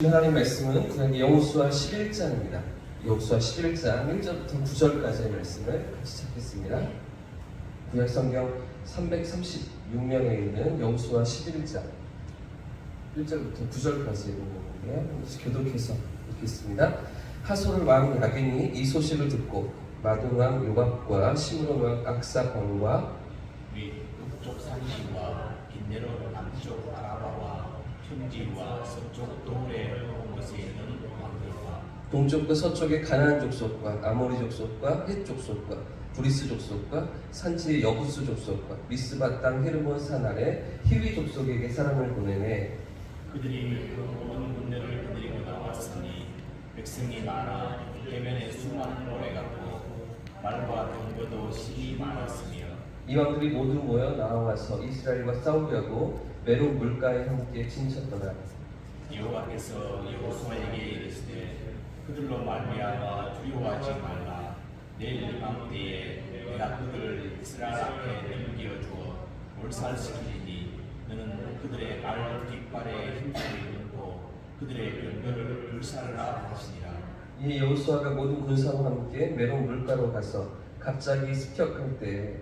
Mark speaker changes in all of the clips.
Speaker 1: 하나님 말씀은 여호수아 11장입니다. 여호수아 11장 1절부터 9절까지의 말씀을 같이 찾겠습니다. 구약 성경 336면에 있는 여호수아 11장 1절부터 9절까지의 부분인데요. 교독해서 읽겠습니다. 하솔 왕 야빈이 이 소식을 듣고 마돈 왕 요압과 시므론 왕 악삭 왕과
Speaker 2: 및 북쪽 산지와 빈네로 남쪽 아라바와 현지와 서쪽 도레 곳에 있는 왕들과
Speaker 1: 동쪽과 서쪽의 가나안 족속과 아모리 족속과 헷 족속과 브리스 족속과 산지의 여부스 족속과 미스바 땅 헤르몬 산 아래 히위 족속에게 사람을 보내네.
Speaker 2: 그들이 그 모든 군대를 거느리고 나왔으니 백성이 많아 해변에 수많은 모래가 고 말과 병거도 심히 많았으며
Speaker 1: 이 왕들이 모두 모여 나와서 이스라엘과 싸우려고 메론 물가에 함께 친쳤더라.
Speaker 2: 여호와께서 여호수아에게 이르시되 그들로 말미암아 두려워하지 말라. 내일 이맘때에 내가 그들을 이스라엘 앞에 넘겨주어 몰살시키리니 너는 그들의 말 뒷발에 힘줄을 끊고 그들의 병거를 불살라 하시니라.
Speaker 1: 이 여호수아가 모든 군사와 함께 메론 물가로 가서 갑자기 습격할 때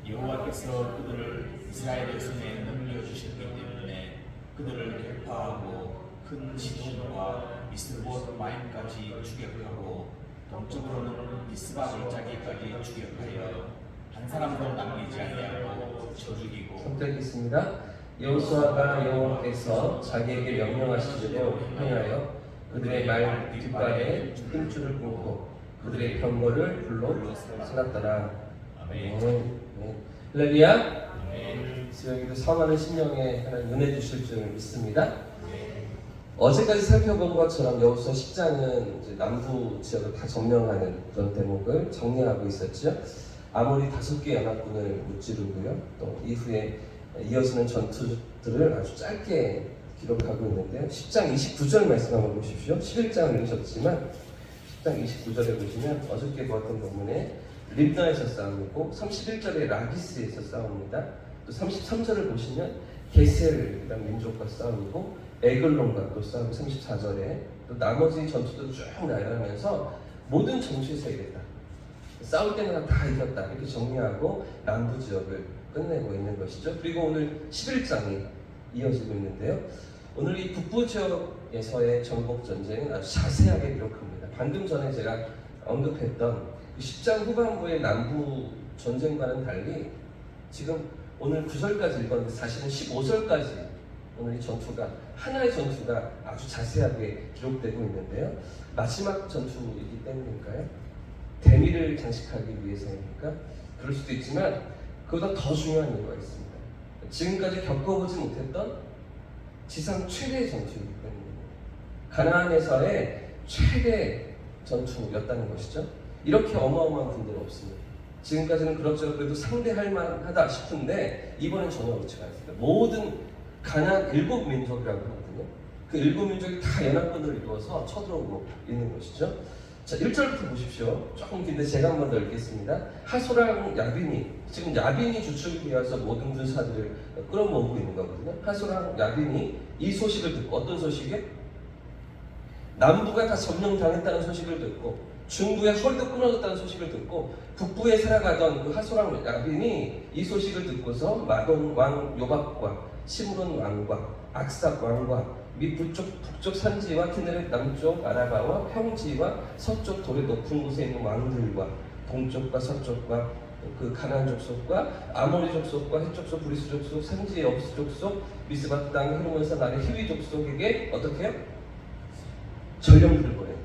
Speaker 2: 여호와께서 그들을 이스라엘의 손에 넘겨주셨기 때문에 그들을 격파하고 큰 시돈과 미스봇 마임까지 추격하고 동쪽으로는 미스바 골짜기까지 추격하여 한 사람도 남기지 아니하고 쳐 죽이고.
Speaker 1: 선택했습니다. 여호수아가 여호와께서 자기에게 명령하시기로 행하여 그들의 말 뒷발에 힘줄을 끊고 그들의 병거를 불로 쏟았더라. 아멘. 할렐루야. 여기도 사망의 심령에 하나님 은혜 주실 줄 믿습니다. 어제까지 살펴본 것처럼 여호수아 10장은 이제 남부 지역을 다 점령하는 그런 대목을 정리하고 있었죠. 아모리 5개 연합군을 무찌르고요. 또 이후에 이어지는 전투들을 아주 짧게 기록하고 있는데요. 10장 29절 말씀 한번 보십시오. 11장을 읽으셨지만 10장 29절에 보시면 어저께 보았던 본문에 립나에서 싸우고 31절에 라기스에서 싸웁니다. 또 33절을 보시면 게셀이라는 민족과 싸우고 에글론과 또 싸우고 34절에 또 나머지 전투도 쭉 나열하면서 모든 정치의 세계다. 싸울 때마다 다 이겼다. 이렇게 정리하고 남부 지역을 끝내고 있는 것이죠. 그리고 오늘 11장이 이어지고 있는데요. 오늘 이 북부 지역에서의 전국 전쟁은 아주 자세하게 기록합니다. 방금 전에 제가 언급했던 10장 후반부의 남부 전쟁과는 달리 지금 오늘 9절까지 읽었는데 사실은 15절까지 오늘 이 전투가 하나의 전투가 아주 자세하게 기록되고 있는데요. 마지막 전투이기 때문일까요? 대미를 장식하기 위해서입니까? 그럴 수도 있지만 그보다 더 중요한 이유가 있습니다. 지금까지 겪어보지 못했던 지상 최대의 전투이기 때문입니다. 가나안에서의 최대 전투였다는 것이죠. 이렇게 어마어마한 군대는 없습니다. 지금까지는 그럭저럭 그래도 상대할 만하다 싶은데 이번엔 전혀 그렇지가 않습니다. 모든 가나안 7민족이라고 하거든요. 그 7민족이 다 연합군을 이루어서 쳐들어오고 있는 것이죠. 자, 1절부터 보십시오. 조금 긴데 제가 한 번 더 읽겠습니다. 하솔랑 야빈이, 지금 야빈이 주축이 되어서 모든 군사들을 끌어모으고 있는 거거든요. 하솔랑 야빈이 이 소식을 듣고, 어떤 소식이요? 남부가 다 점령당했다는 소식을 듣고 중부의 허리도 끊어졌다는 소식을 듣고 북부에 살아가던 그 하솔랑 야빈이 이 소식을 듣고서 마돈 왕 요압과 시므론 왕과 악삭 왕과 및 북쪽 산지와 키네렛 남쪽 아라바와 평지와 서쪽 돌의 높은 곳에 있는 왕들과 동쪽과 서쪽과 그 가나안 족속과 아모리 족속과 헷 족속, 브리스 족속, 산지의 여부스 족속, 미스바 땅 헤르몬 산 아래 히위 족속에게 어떻게 해요? 전령들을 보내요.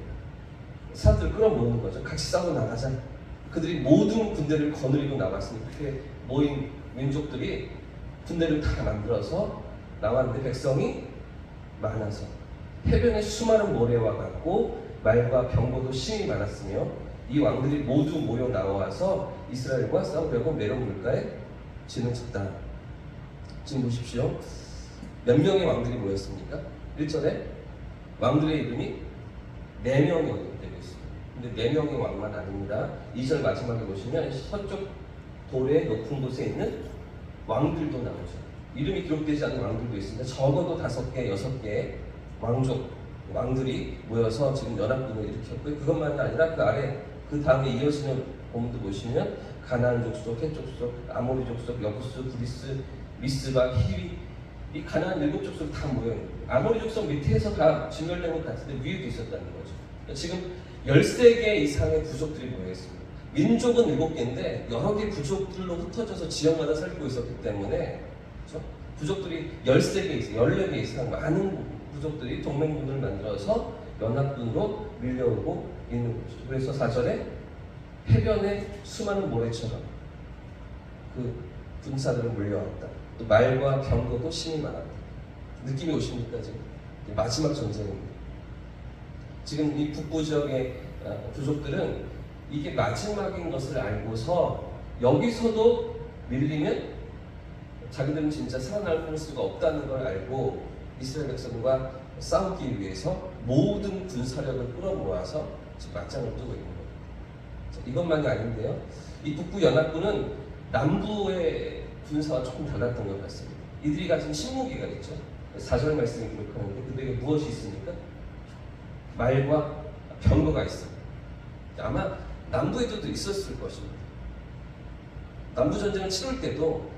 Speaker 1: 사람들을 끌어모으는 거죠. 같이 싸워 나가자. 그들이 모든 군대를 거느리고 나갔으니 그렇게 모인 민족들이 군대를 다 만들어서 나왔는데 백성이 많아서 해변에 수많은 모래와 같고 말과 병거도 심히 많았으며 이 왕들이 모두 모여 나와서 이스라엘과 싸우려고 메론 물가에 진을 쳤다. 지금 보십시오. 몇 명의 왕들이 모였습니까? 1절에 왕들의 이름이 4명이 되고 있습니다. 근데 4명의 왕만 아닙니다. 2절 마지막에 보시면 서쪽 돌의 높은 곳에 있는 왕들도 나오죠. 이름이 기록되지 않은 왕들도 있습니다. 적어도 5개, 6개의 왕족 왕들이 모여서 지금 연합군을 일으켰고요. 그것만이 아니라 그 아래 그 다음에 이어지는 본문도 보시면 가나안 족속, 헷 족속, 아모리 족속, 여부스, 브리스, 미스바, 히위 이 가나안 7족속이 다 모여 있는 거예요. 아모리 족속 밑에서 다 진멸된 것 같은데 위에도 있었다는 거죠. 그러니까 지금 13개 이상의 부족들이 모여 있습니다. 민족은 7개인데 여러 개 부족들로 흩어져서 지역마다 살고 있었기 때문에 그렇죠? 부족들이 13개 이상, 14개 이상 많은 부족들이 동맹군을 만들어서 연합군으로 밀려오고 있는 거죠. 그래서 4절에 해변에 수많은 모래처럼 그 군사들은 몰려왔다. 또 말과 병거도 심히 많았다. 느낌이 오십니까 지금? 마지막 전쟁입니다. 지금 이 북부 지역의 부족들은 이게 마지막인 것을 알고서 여기서도 밀리면 자기들은 진짜 살아날 수가 없다는 걸 알고 이스라엘 백성과 싸우기 위해서 모든 군사력을 끌어모아서 지금 맞짱을 뜨고 있는 거예요. 이것만이 아닌데요. 이 북부 연합군은 남부의 군사와 조금 달랐던 것 같습니다. 이들이 가진 신무기가 있죠. 4절 말씀이 기록하는데 그들에게 무엇이 있습니까? 말과 병거가 있습니다. 아마 남부에도 있었을 것입니다. 남부 전쟁을 치룰 때도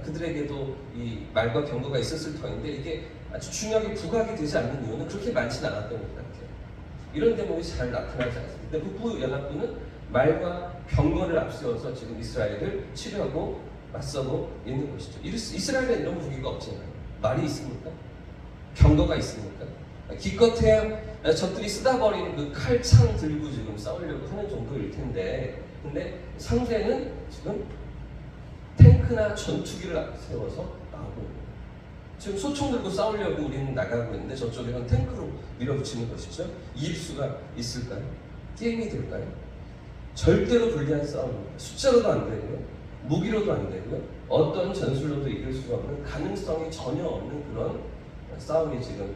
Speaker 1: 그들에게도 이 말과 병거가 있었을 터인데 이게 아주 중요하게 부각이 되지 않는 이유는 그렇게 많지는 않았던 것 같아요. 이런 대목이 잘 나타나지 않습니다. 근데 북부 연합군은 말과 병거를 앞세워서 지금 이스라엘을 치려고 맞서고 있는 것이죠. 이스라엘에 이런 무기가 없잖아요. 말이 있습니까? 병거가 있습니까? 기껏해야 적들이 쓰다 버린 그 칼창 들고 지금 싸우려고 하는 정도일 텐데, 근데 상대는 지금 탱크나 전투기를 앞세워서 나오고 있는 거예요. 지금 소총 들고 싸우려고 우리는 나가고 있는데 저쪽에는 탱크로 밀어붙이는 것이죠. 이길 수가 있을까요? 게임이 될까요? 절대로 불리한 싸움입니다. 숫자로도 안 되고요, 무기로도 안 되고요, 어떤 전술로도 이길 수가 없는, 가능성이 전혀 없는 그런 싸움이 지금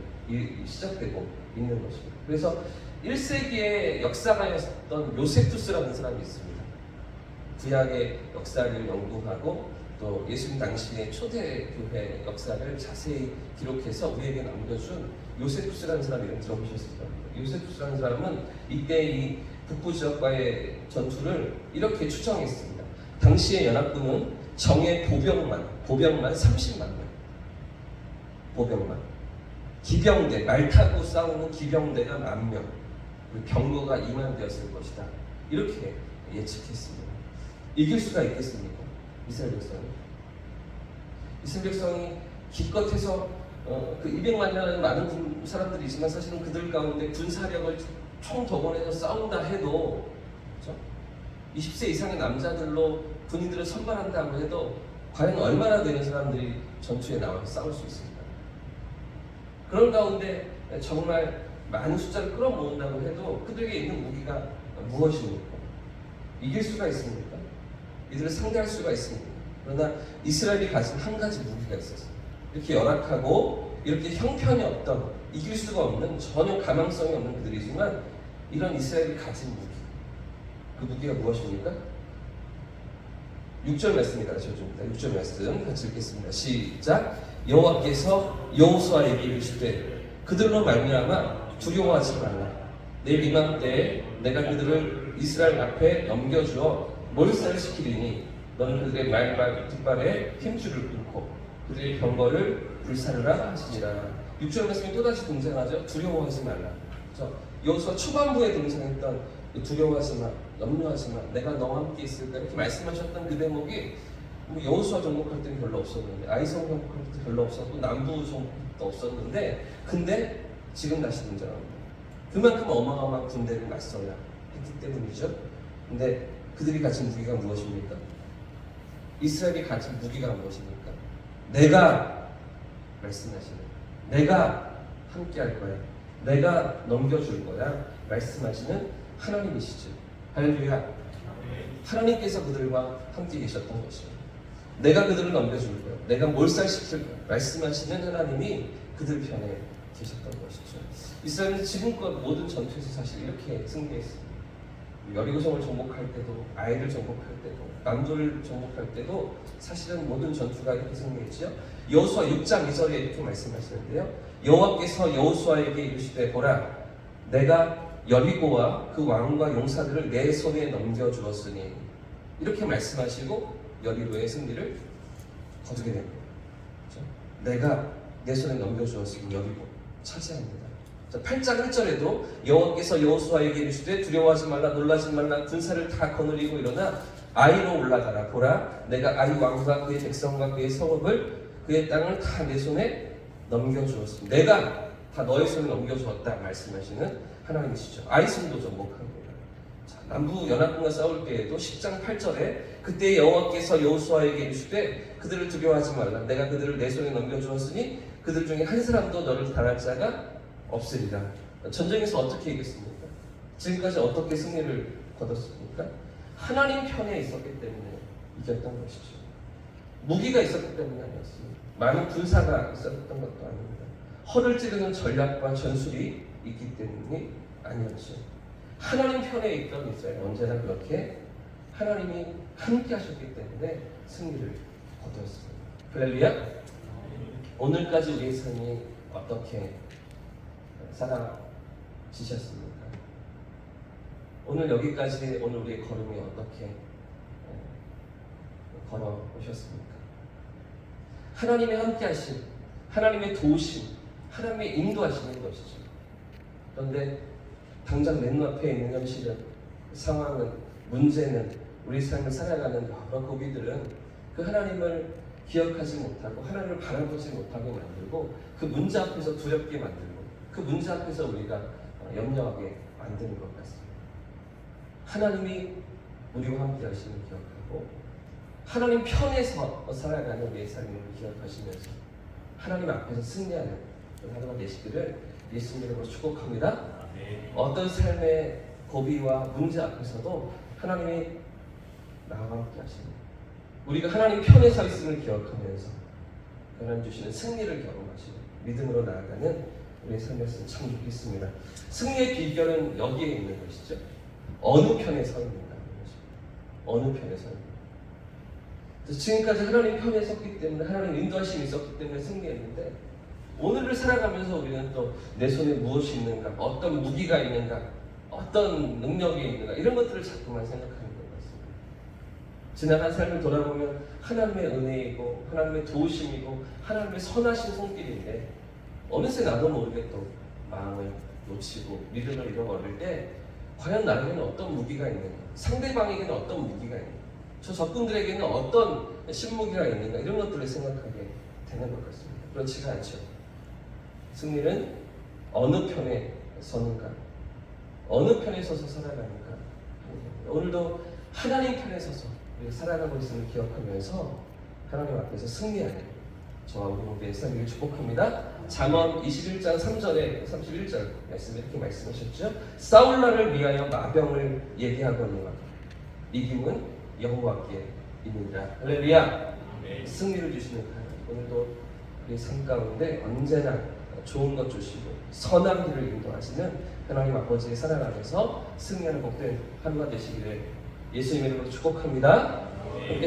Speaker 1: 시작되고 있는 것입니다. 그래서 1세기의 역사가였던 요세푸스라는 사람이 있습니다. 구약의 역사를 연구하고 또 예수님 당시의 초대교회 역사를 자세히 기록해서 우리에게 남겨준 요세푸스라는 사람 이름 들어보셨을 겁니다. 요세푸스라는 사람은 이때 이 북부 지역과의 전투를 이렇게 추정했습니다. 당시의 연합군은 정예 보병만 30만 명, 보병만, 기병대, 말 타고 싸우는 기병대가 10,000명, 그리고 병거가 2만 되었을 것이다. 이렇게 예측했습니다. 이길 수가 있겠습니까? 이스라엘 백성이. 이스라엘 백성이 기껏해서 그 200만이라는 많은 사람들이 있지만 사실은 그들 가운데 군사력을 총동원해서 싸운다 해도, 그렇죠? 20세 이상의 남자들로 군인들을 선발한다고 해도 과연 얼마나 되는 사람들이 전투에 나와서 싸울 수 있습니까? 그런 가운데 정말 많은 숫자를 끌어모은다고 해도 그들에게 있는 무기가 무엇입니까? 이길 수가 있습니까? 이들을 상대할 수가 있습니다. 그러나 이스라엘이 가진 한 가지 무기가 있었어요. 이렇게 열악하고 이렇게 형편이 없던, 이길 수가 없는, 전혀 가망성이 없는 그들이지만 이런 이스라엘이 가진 무기, 그 무기가 무엇입니까? 6절 말씀이 가르쳐줍니다. 6절 말씀 같이 읽겠습니다. 시작. 여호와께서 여호수아에게 이르시되 그들로 말미암아 두려워하지 말라. 내일 이맘때에 내가 그들을 이스라엘 앞에 넘겨주어 몰살시키리니 너는 그들의 말과 뒷발에 힘줄을 끊고 그들의 병거를 불사르라 하시니라. 6절 말씀이 또다시 등장하죠. 두려워하지 말라. 여호수아 초반부에 등장했던 두려워하지 마, 염려하지 마, 내가 너와 함께 있을까, 이렇게 말씀하셨던 그 대목이 여호수아 정복할 때는 별로 없었는데, 아이성 정복할 때 별로 없었고, 남부 정복도 없었는데, 근데 지금 다시 등장합니다. 그만큼 어마어마한 군대를 맞서야 했기 때문이죠. 근데 그들이 가진 무기가 무엇입니까? 이스라엘이 가진 무기가 무엇입니까? 내가 말씀하시는, 내가 함께 할 거야, 내가 넘겨줄 거야 말씀하시는 하나님이시죠. 할렐루야. 하나님께서 그들과 함께 계셨던 것이죠. 내가 그들을 넘겨줄 거야, 내가 몰살시킬 거야 말씀하시는 하나님이 그들 편에 계셨던 것이죠. 이스라엘은 지금껏 모든 전투에서 사실 이렇게 승리했습니다. 여리고성을 정복할 때도, 아이를 정복할 때도, 남부를 정복할 때도 사실은 모든 전투가 이렇게 승리했죠. 여호수아 6장 2절에 이렇게 말씀하시는데요. 여호와께서 여호수아에게 이르시되 보라 내가 여리고와 그 왕과 용사들을 내 손에 넘겨주었으니 이렇게 말씀하시고 여리고의 승리를 거두게 됩니다. 그렇죠? 내가 내 손에 넘겨주었으니 여리고 차지합니다. 8장 1절에도 여호와께서 여호수아에게 이르시되 두려워하지 말라 놀라지 말라 군사를 다 거느리고 일어나 아이로 올라가라 보라 내가 아이 왕과 그의 백성과 그의 성읍을 그의 땅을 다 내 손에 넘겨주었습니다. 내가 다 너의 손에 넘겨주었다 말씀하시는 하나님이시죠. 아이 손도 접목합니다. 남부 연합군과 싸울 때에도 10장 8절에 그때 여호와께서 여호수아에게 이르시되 그들을 두려워하지 말라 내가 그들을 내 손에 넘겨주었으니 그들 중에 한 사람도 너를 당할 자가 없으리라. 전쟁에서 어떻게 이겼습니까? 지금까지 어떻게 승리를 거뒀습니까? 하나님 편에 있었기 때문에 이겼던 것이죠. 무기가 있었기 때문이 아니었습니다. 많은 군사가 있었던 것도 아닙니다. 허를 찌르는 전략과 전술이 있기 때문이 아니었죠. 하나님 편에 있던 이스라엘 언제나 그렇게 하나님이 함께 하셨기 때문에 승리를 거두었습니다. 할렐루야. 오늘까지 우리의 삶이 어떻게 살아지셨습니까? 오늘 여기까지 오늘 우리의 걸음이 어떻게 걸어오셨습니까? 하나님의 함께하심, 하나님의 도우심, 하나님의 인도하시는 것이죠. 그런데 당장 내 눈앞에 있는 현실은, 상황은, 문제는, 우리 삶을 살아가는 여러 고비들은 그 하나님을 기억하지 못하고 하나님을 바라보지 못하게 만들고 그 문제 앞에서 두렵게 만들고 그 문제 앞에서 우리가 염려하게 만드는 것 같습니다. 하나님이 우리와 함께 하심을 기억하고 하나님 편에서 살아가는 우리의 삶을 기억하시면서 하나님 앞에서 승리하는 하루가 되시기를 예수님 이름으로 축복합니다. 어떤 삶의 고비와 문제 앞에서도 하나님이 나와 함께 하십니다. 우리가 하나님 편에 서 있음을 기억하면서 하나님 주시는 승리를 경험하시고 믿음으로 나아가는 우리의 삶이었으면 참 좋겠습니다. 승리의 비결은 여기에 있는 것이죠. 어느 편에 서 있는가 하는 것입니다. 어느 편에 서 있는가. 지금까지 하나님 편에 섰기 때문에 하나님 인도하심이 있었기 때문에 승리했는데 오늘을 살아가면서 우리는 또 내 손에 무엇이 있는가, 어떤 무기가 있는가, 어떤 능력이 있는가 이런 것들을 자꾸만 생각하는 것 같습니다. 지나간 삶을 돌아보면 하나님의 은혜이고 하나님의 도우심이고 하나님의 선하신 손길인데 어느새 나도 모르게 또 마음을 놓치고 믿음을 잃어버릴 때 과연 나에게는 어떤 무기가 있는가, 상대방에게는 어떤 무기가 있는가, 저 적군들에게는 어떤 신무기가 있는가 이런 것들을 생각하게 되는 것 같습니다. 그렇지가 않죠. 승리는 어느 편에 서는가, 어느 편에 서서 살아가는가. 오늘도 하나님 편에 서서 우리가 살아가고 있음을 기억하면서 하나님 앞에서 승리하는 저와 우리 모두의 삶을 축복합니다. 잠언 21장 3절에 31절 말씀 이렇게 말씀하셨죠. 싸울 날을 위하여 마병을 얘기하거니와 이김은 여호와께 있느니라. 할렐루야. 승리를 주시는 하나님, 오늘도 우리 삶 가운데 언제나 좋은 것 주시고 선한 길을 인도하시는 하나님 아버지의 살아가면서 승리하는 복된 하루가 되시기를 예수님의 이름으로 축복합니다.